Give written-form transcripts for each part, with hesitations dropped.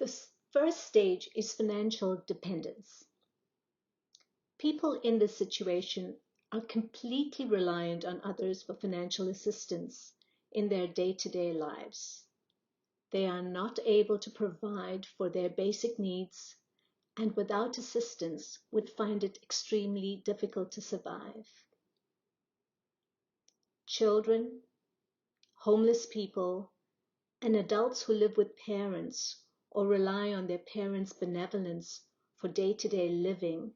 The first stage is financial dependence. People in this situation are completely reliant on others for financial assistance in their day-to-day lives. They are not able to provide for their basic needs, and without assistance would find it extremely difficult to survive. Children, homeless people, and adults who live with parents or rely on their parents' benevolence for day-to-day living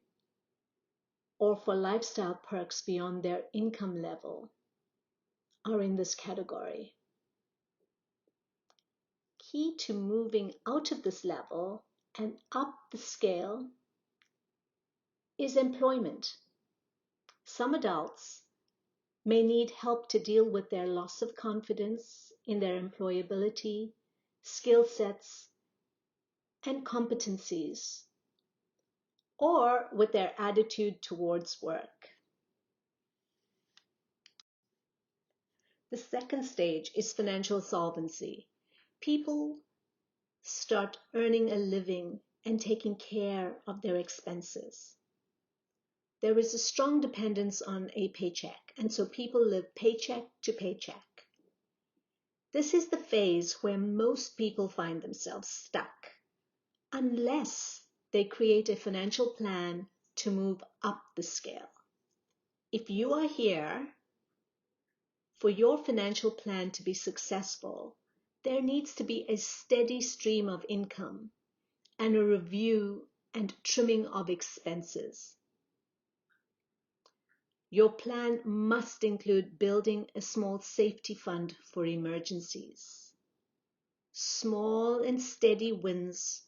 or for lifestyle perks beyond their income level are in this category. Key to moving out of this level and up the scale is employment. Some adults may need help to deal with their loss of confidence in their employability, skill sets, and competencies, or with their attitude towards work. The second stage is financial solvency. People start earning a living and taking care of their expenses. There is a strong dependence on a paycheck, and so people live paycheck to paycheck. This is the phase where most people find themselves stuck, unless they create a financial plan to move up the scale. If you are here, for your financial plan to be successful, there needs to be a steady stream of income and a review and trimming of expenses. Your plan must include building a small safety fund for emergencies. Small and steady wins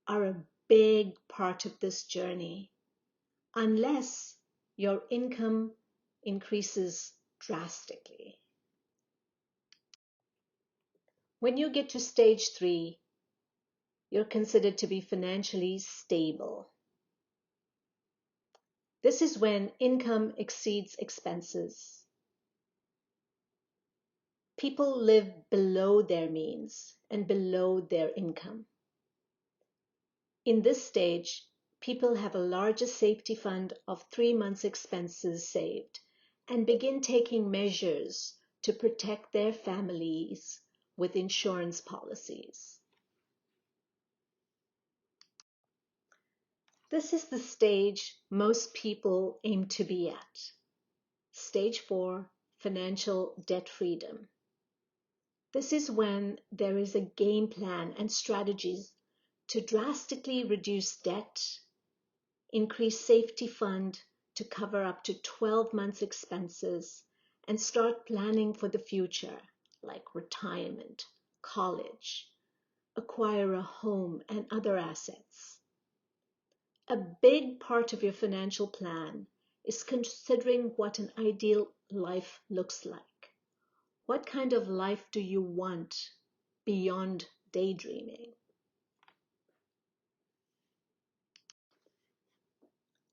are a big part of this journey, unless your income increases drastically. When you get to stage 3, you're considered to be financially stable. This is when income exceeds expenses. People live below their means and below their income. In this stage, people have a larger safety fund of 3 months' expenses saved and begin taking measures to protect their families with insurance policies. This is the stage most people aim to be at. Stage 4, financial debt freedom. This is when there is a game plan and strategies to drastically reduce debt, increase safety fund to cover up to 12 months expenses, and start planning for the future, like retirement, college, acquire a home and other assets. A big part of your financial plan is considering what an ideal life looks like. What kind of life do you want beyond daydreaming?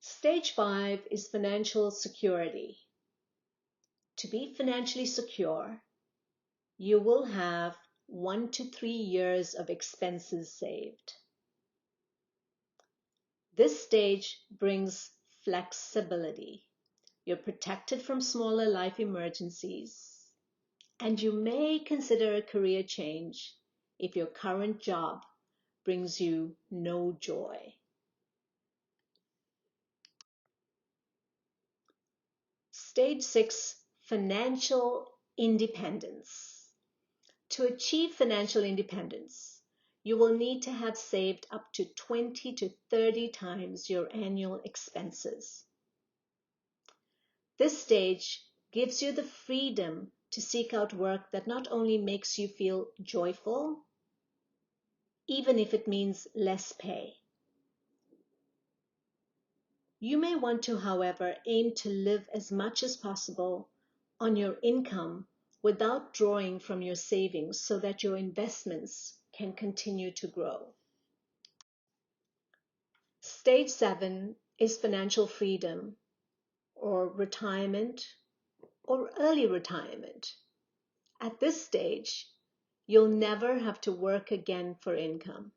Stage 5 is financial security. To be financially secure, you will have 1 to 3 years of expenses saved. This stage brings flexibility. You're protected from smaller life emergencies, and you may consider a career change if your current job brings you no joy. Stage 6, financial independence. To achieve financial independence, you will need to have saved up to 20 to 30 times your annual expenses. This stage gives you the freedom to seek out work that not only makes you feel joyful, even if it means less pay. You may want to, however, aim to live as much as possible on your income without drawing from your savings so that your investments can continue to grow. Stage 7 is financial freedom, or retirement, or early retirement. At this stage, you'll never have to work again for income.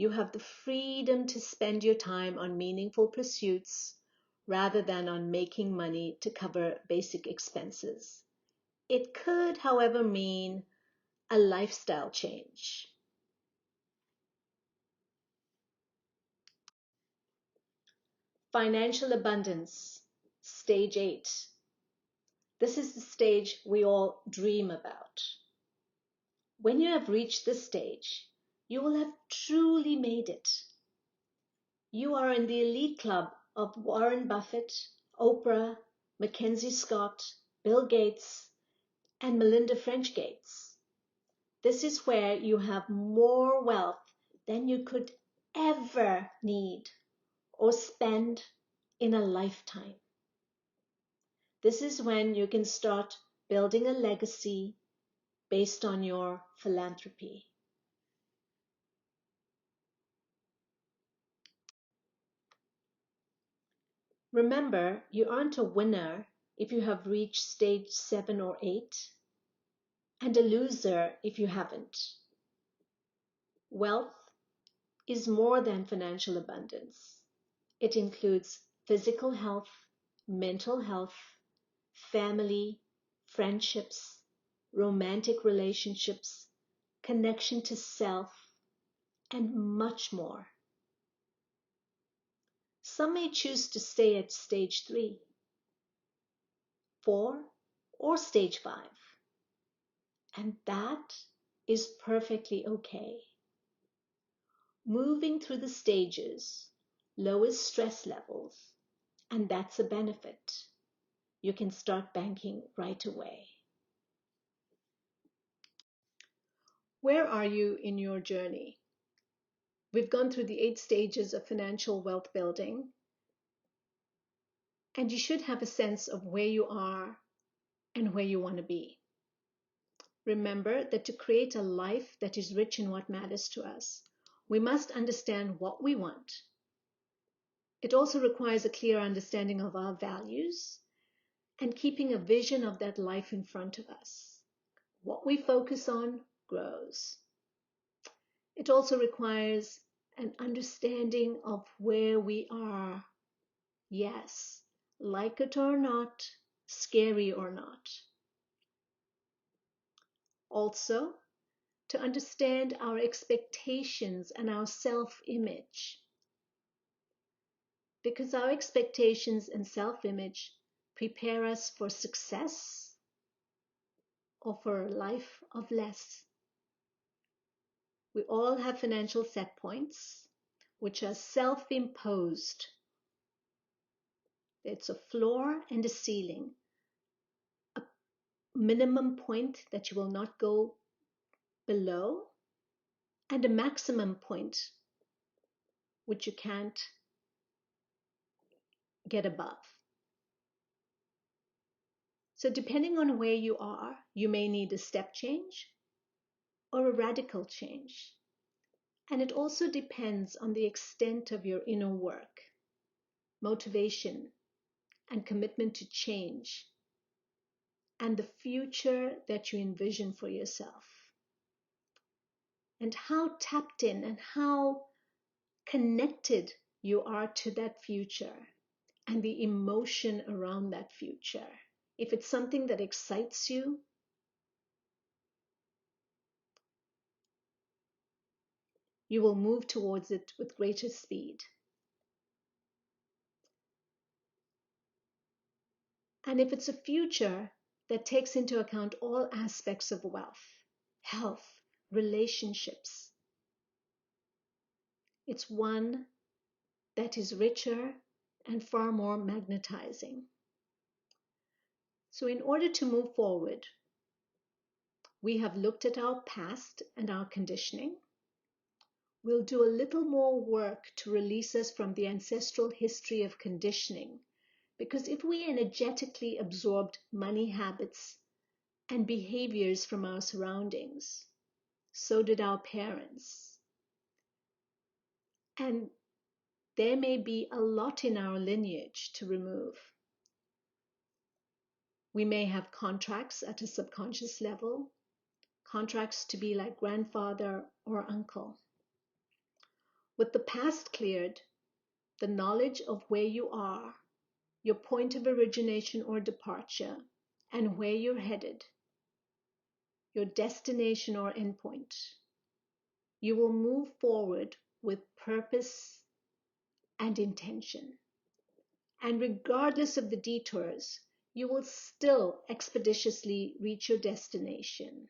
You have the freedom to spend your time on meaningful pursuits rather than on making money to cover basic expenses. It could, however, mean a lifestyle change. Financial abundance, stage 8. This is the stage we all dream about. When you have reached this stage, you will have truly made it. You are in the elite club of Warren Buffett, Oprah, Mackenzie Scott, Bill Gates, and Melinda French Gates. This is where you have more wealth than you could ever need or spend in a lifetime. This is when you can start building a legacy based on your philanthropy. Remember, you aren't a winner if you have reached stage 7 or 8, and a loser if you haven't. Wealth is more than financial abundance. It includes physical health, mental health, family, friendships, romantic relationships, connection to self, and much more. Some may choose to stay at stage 3, 4, or stage 5. And that is perfectly okay. Moving through the stages lowers stress levels, and that's a benefit. You can start banking right away. Where are you in your journey? We've gone through the 8 stages of financial wealth building, and you should have a sense of where you are and where you want to be. Remember that to create a life that is rich in what matters to us, we must understand what we want. It also requires a clear understanding of our values and keeping a vision of that life in front of us. What we focus on grows. It also requires an understanding of where we are. Yes, like it or not, scary or not. Also, to understand our expectations and our self-image. Because our expectations and self-image prepare us for success or for a life of less. We all have financial set points, which are self-imposed. It's a floor and a ceiling, a minimum point that you will not go below, and a maximum point which you can't get above. So depending on where you are, you may need a step change or a radical change. And it also depends on the extent of your inner work, motivation, and commitment to change, and the future that you envision for yourself, and how tapped in and how connected you are to that future and the emotion around that future. If it's something that excites you, you will move towards it with greater speed. And if it's a future that takes into account all aspects of wealth, health, relationships, it's one that is richer and far more magnetizing. So in order to move forward, we have looked at our past and our conditioning. We'll do a little more work to release us from the ancestral history of conditioning, because if we energetically absorbed money habits and behaviors from our surroundings, so did our parents. And there may be a lot in our lineage to remove. We may have contracts at a subconscious level, contracts to be like grandfather or uncle. With the past cleared, the knowledge of where you are, your point of origination or departure, and where you're headed, your destination or endpoint, you will move forward with purpose and intention. And regardless of the detours, you will still expeditiously reach your destination.